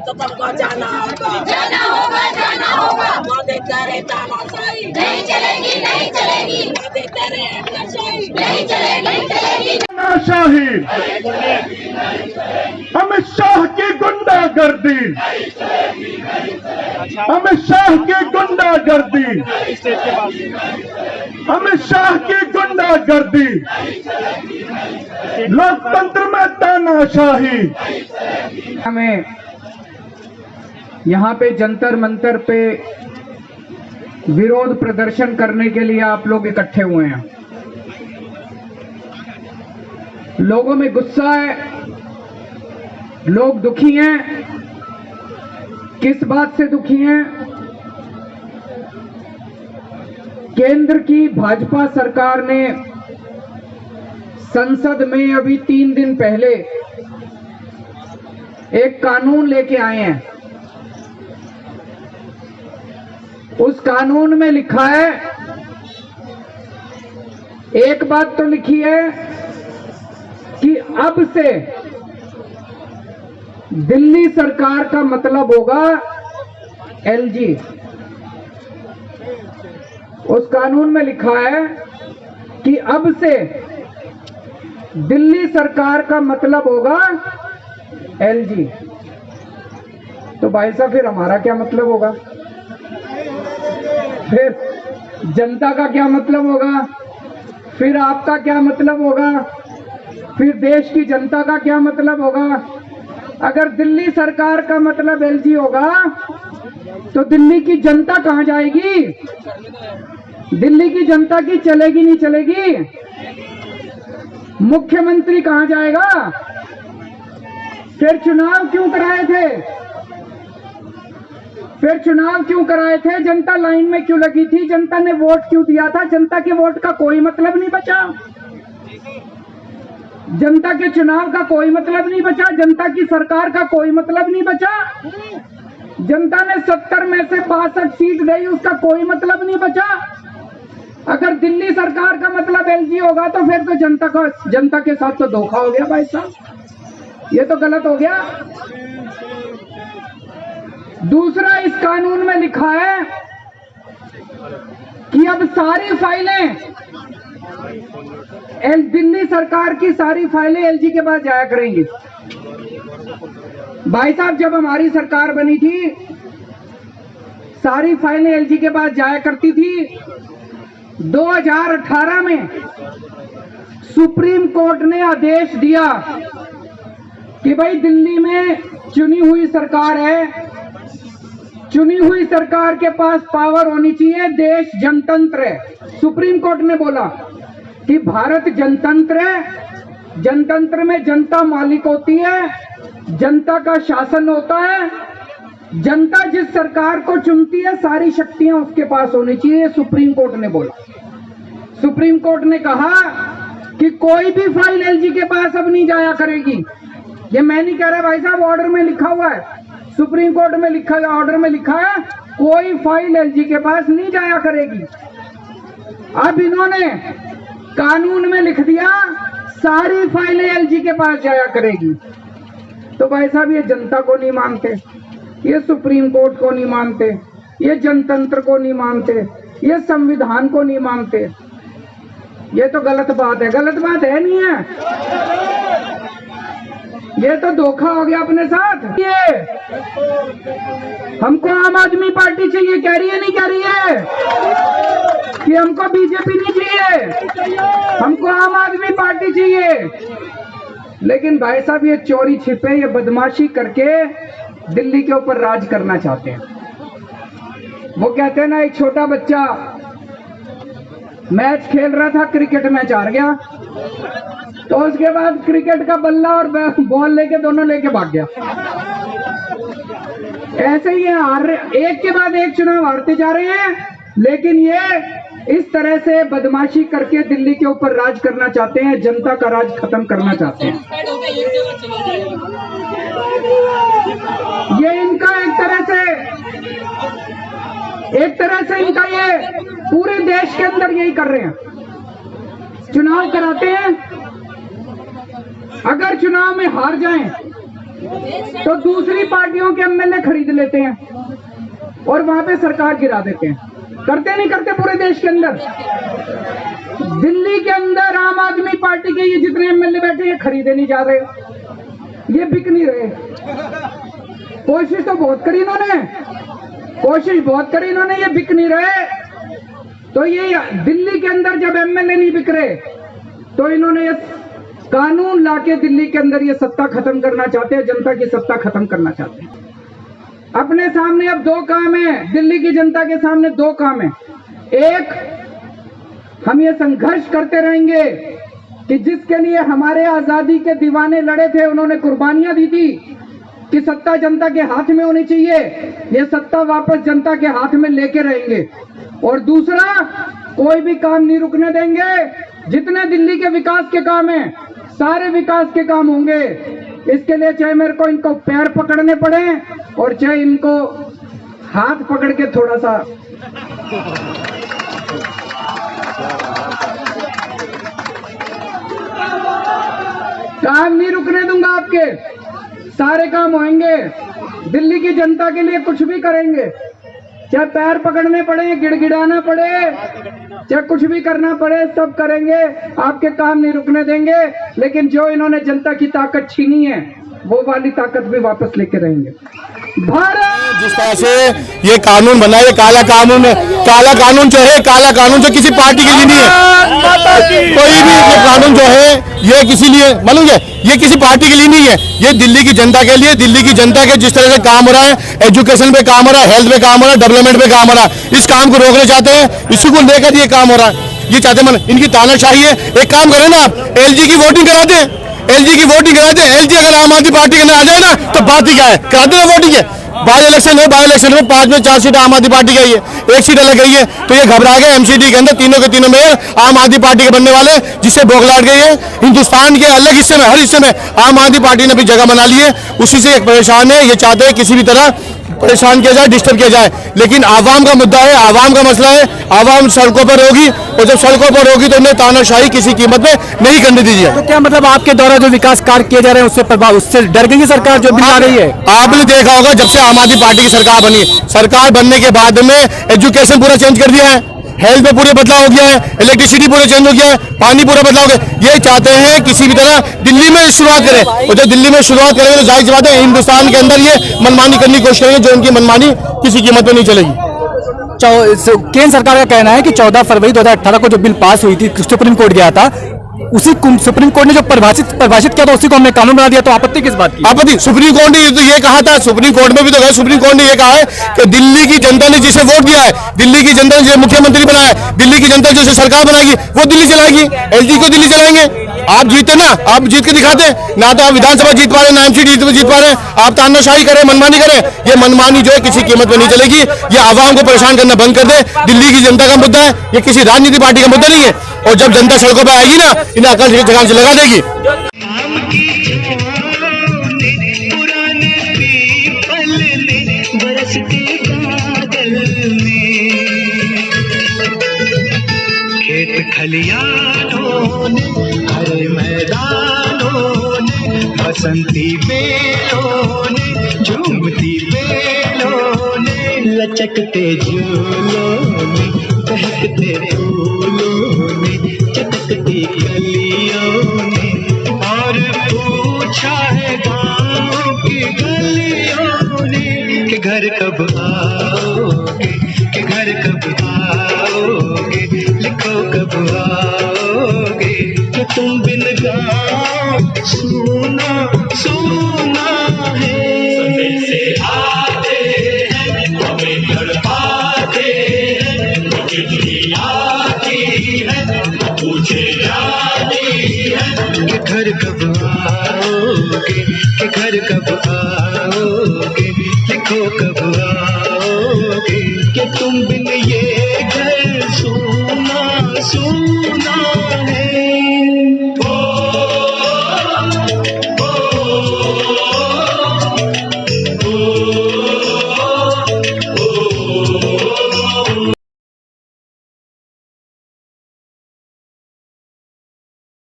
तो तुमको जाना होगा, जाना होगा, जाना होगा। मोदी तेरे तानाशाही नहीं चलेगी, नहीं चलेगी, मोदी तेरे नशाही नहीं चलेगी, नहीं चलेगी। तानाशाही, अमित शाह की गुंडागर्दी, अमित शाह की गुंडागर्दी, अमित शाह की गुंडागर्दी, लोकतंत्र में तानाशाही। हमें यहाँ पे जंतर मंतर पे विरोध प्रदर्शन करने के लिए आप लोग इकट्ठे हुए हैं। लोगों में गुस्सा है, लोग दुखी हैं। किस बात से दुखी हैं? केंद्र की भाजपा सरकार ने संसद में अभी 3 दिन पहले एक कानून लेके आए हैं। उस कानून में लिखा है, एक बात तो लिखी है कि अब से दिल्ली सरकार का मतलब होगा एलजी। उस कानून में लिखा है कि अब से दिल्ली सरकार का मतलब होगा एलजी। तो भाई साहब फिर हमारा क्या मतलब होगा? फिर जनता का क्या मतलब होगा? फिर आपका क्या मतलब होगा? फिर देश की जनता का क्या मतलब होगा? अगर दिल्ली सरकार का मतलब एलजी होगा तो दिल्ली की जनता कहां जाएगी? दिल्ली की जनता की चलेगी नहीं चलेगी? मुख्यमंत्री कहां जाएगा? फिर चुनाव क्यों कराए थे? फिर चुनाव क्यों कराए थे? जनता लाइन में क्यों लगी थी? जनता ने वोट क्यों दिया था? जनता के वोट का कोई मतलब नहीं बचा, जनता के चुनाव का कोई मतलब नहीं बचा, जनता की सरकार का कोई मतलब नहीं बचा। जनता ने 70 में से 62 सीट दी, उसका कोई मतलब नहीं बचा। अगर दिल्ली सरकार का मतलब एलजी होगा तो फिर तो जनता के साथ तो धोखा हो गया भाई साहब, ये तो गलत हो गया। दूसरा, इस कानून में लिखा है कि अब सारी फाइलें दिल्ली सरकार की सारी फाइलें एलजी के पास जाया करेंगी। भाई साहब, जब हमारी सरकार बनी थी सारी फाइलें एलजी के पास जाया करती थी। 2018 में सुप्रीम कोर्ट ने आदेश दिया कि भाई दिल्ली में चुनी हुई सरकार है, चुनी हुई सरकार के पास पावर होनी चाहिए, देश जनतंत्र है। सुप्रीम कोर्ट ने बोला कि भारत जनतंत्र है, जनतंत्र में जनता मालिक होती है, जनता का शासन होता है, जनता जिस सरकार को चुनती है सारी शक्तियां उसके पास होनी चाहिए, सुप्रीम कोर्ट ने बोला। सुप्रीम कोर्ट ने कहा कि कोई भी फाइल एलजी के पास अब नहीं जाया करेगी। ये मैं नहीं कह रहा भाई साहब, ऑर्डर में लिखा हुआ है, सुप्रीम कोर्ट में लिखा है, ऑर्डर में लिखा है कोई फाइल एलजी के पास नहीं जाया करेगी। अब इन्होंने कानून में लिख दिया सारी फाइलें एलजी के पास जाया करेगी। तो भाई साहब, ये जनता को नहीं मानते, ये सुप्रीम कोर्ट को नहीं मानते, ये जनतंत्र को नहीं मानते, ये संविधान को नहीं मानते। ये तो गलत बात है। गलत बात है नहीं है, ये तो धोखा हो गया अपने साथ। ये हमको आम आदमी पार्टी चाहिए, कह रही है नहीं कह रही है कि हमको बीजेपी नहीं चाहिए, हमको आम आदमी पार्टी चाहिए। लेकिन भाई साहब, ये चोरी छिपे, ये बदमाशी करके दिल्ली के ऊपर राज करना चाहते हैं। वो कहते हैं ना, एक छोटा बच्चा मैच खेल रहा था, क्रिकेट मैच हार गया, तो उसके बाद क्रिकेट का बल्ला और बॉल लेके दोनों लेके भाग गया। ऐसे ही एक के बाद एक चुनाव हारते जा रहे हैं, लेकिन ये इस तरह से बदमाशी करके दिल्ली के ऊपर राज करना चाहते हैं, जनता का राज खत्म करना चाहते हैं। ये इनका एक तरह से इनका ये पूरे देश के अंदर यही कर रहे हैं। चुनाव कराते हैं, अगर चुनाव में हार जाएं तो दूसरी पार्टियों के एमएलए खरीद लेते हैं और वहां पे सरकार गिरा देते हैं। करते नहीं करते पूरे देश के अंदर? दिल्ली के अंदर आम आदमी पार्टी के ये जितने एमएलए बैठे ये खरीदे नहीं जा रहे, ये बिक नहीं रहे। कोशिश तो बहुत करी इन्होंने, कोशिश बहुत करी इन्होंने, ये बिक नहीं रहे। तो ये दिल्ली के अंदर जब एमएलए नहीं बिक रहे तो इन्होंने ये कानून लाके दिल्ली के अंदर ये सत्ता खत्म करना चाहते हैं, जनता की सत्ता खत्म करना चाहते हैं। अपने सामने अब दो काम है, दिल्ली की जनता के सामने दो काम है। एक, हम ये संघर्ष करते रहेंगे कि जिसके लिए हमारे आजादी के दीवाने लड़े थे, उन्होंने कुर्बानियां दी थी कि सत्ता जनता के हाथ में होनी चाहिए, ये सत्ता वापस जनता के हाथ में लेके रहेंगे। और दूसरा, कोई भी काम नहीं रुकने देंगे। जितने दिल्ली के विकास के काम हैं, सारे विकास के काम होंगे। इसके लिए चाहे मेरे को इनको पैर पकड़ने पड़े और चाहे इनको हाथ पकड़ के थोड़ा सा काम नहीं रुकने दूंगा। आपके सारे काम होंगे, दिल्ली की जनता के लिए कुछ भी करेंगे, चाहे पैर पकड़ने पड़े, गिड़गिड़ाना पड़े, चाहे कुछ भी करना पड़े, सब करेंगे। आपके काम नहीं रुकने देंगे। लेकिन जो इन्होंने जनता की ताकत छीनी है, वो वाली ताकत भी वापस लेके रहेंगे। भारत जिस तरह से ये कानून बना, ये काला कानून है, काला कानून जो है, काला कानून जो किसी पार्टी के लिए नहीं है। कोई भी ये कानून जो है ये किसी लिए मालूम है, ये किसी पार्टी के लिए नहीं है, ये दिल्ली की जनता के लिए, दिल्ली की जनता के जिस तरह से काम हो रहा है, एजुकेशन पे काम हो रहा है, हेल्थ पे काम हो रहा है, डेवलपमेंट पे काम हो रहा है, इस काम को रोकना चाहते हैं, इसी को लेकर ये काम हो रहा है। ये चाहते हैं इनकी तानाशाही है। एक काम करें ना आप, एलजी की वोटिंग करा दें, एलजी की वोटिंग करा दें। एलजी अगर आम आदमी पार्टी के अंदर आ जाए ना तो बात ही क्या है, करा देना वोटिंग है। बाई इलेक्शन है, बाई इलेक्शन में 5 में 4 सीट आम आदमी पार्टी की आई है, 1 सीट अलग गई है। तो ये घबरा गए, एमसीडी के अंदर तीनों के तीनों मेयर आम आदमी पार्टी के बनने वाले, जिससे बौखलाहट गई है। हिंदुस्तान के अलग हिस्से में, हर हिस्से में आम आदमी पार्टी ने अपनी जगह बना ली है, उसी से एक परेशान है। ये चाहते हैं किसी भी तरह परेशान किया जाए, डिस्टर्ब किया जाए। लेकिन आवाम का मुद्दा है, आवाम का मसला है, आवाम सड़कों पर होगी, और जब सड़कों पर होगी तो उन्हें तानाशाही किसी कीमत में नहीं करने दीजिए। तो क्या मतलब आपके द्वारा जो विकास कार्य किए जा रहे हैं उससे प्रभाव, उससे डर गई सरकार जो बिल आ रही है? आपने देखा होगा जब से आम आदमी पार्टी की सरकार बनी, सरकार बनने के बाद में एजुकेशन पूरा चेंज कर दिया है, हेल्थ में पूरे बदलाव हो गया है, इलेक्ट्रिसिटी पूरा चेंज हो गया है, पानी पूरा बदलाव हो गया। ये चाहते हैं किसी भी तरह दिल्ली में शुरुआत करें, और जब दिल्ली में शुरुआत करेंगे तो जाहिर सी बात है हिंदुस्तान के अंदर ये मनमानी करने की कोशिश करेंगे, जो उनकी मनमानी किसी कीमत पर नहीं चलेगी। केंद्र सरकार का कहना है कि 14 फरवरी 2018 को जो बिल पास हुई थी, सुप्रीम कोर्ट गया था, उसी सुप्रीम कोर्ट ने जो परिभाषित किया था उसी को हमने कानून बना दिया। तो आपत्ति किस बात की? आपत्ति सुप्रीम कोर्ट ने तो ये कहा था, सुप्रीम कोर्ट में भी तो गए, सुप्रीम कोर्ट ने ये कहा है कि दिल्ली की जनता ने जिसे वोट दिया है, दिल्ली की जनता ने जिसे मुख्यमंत्री बनाया है, दिल्ली की जनता जो सरकार बनाएगी वो दिल्ली चलाएगी। एलजी को दिल्ली चलाएंगे। आप जीते ना, आप जीत के दिखाते, ना तो आप विधानसभा जीत पा रहे, ना एमसीडी जीत पा रहे, आप तानाशाही करें, मनमानी करें। ये मनमानी जो है किसी कीमत पर नहीं चलेगी। ये आवाम को परेशान करना बंद कर दे। दिल्ली की जनता का मुद्दा है, ये किसी राजनीतिक पार्टी का मुद्दा नहीं है। और जब जनता सड़कों पर आएगी ना, इन्हें अकल जगह से लगा देगी। पुराने पीपल में बरसते बादल में, खेत खलियानों ने, हरे मैदानों ने, बसंती बेलों ने, झूमती बेलों ने, लचकते झूलों ने, बहकते फूलों ने, चटकती गलियों ने, और पूछा है गाँव की गलियों ने कि घर कब आओगे, कि घर कब आओगे, लिखो कब आओगे, कि तुम बिन गाँव सुना सुना है। सफेद से आते हैं, हमें तड़पाते हैं, मुझे दुनिया आती है, पूछे जाती है कि घर कब आओगे, कि घर कब आओगे, लिखो कब आओगे, कि तुम बिन ये घर सुना सुना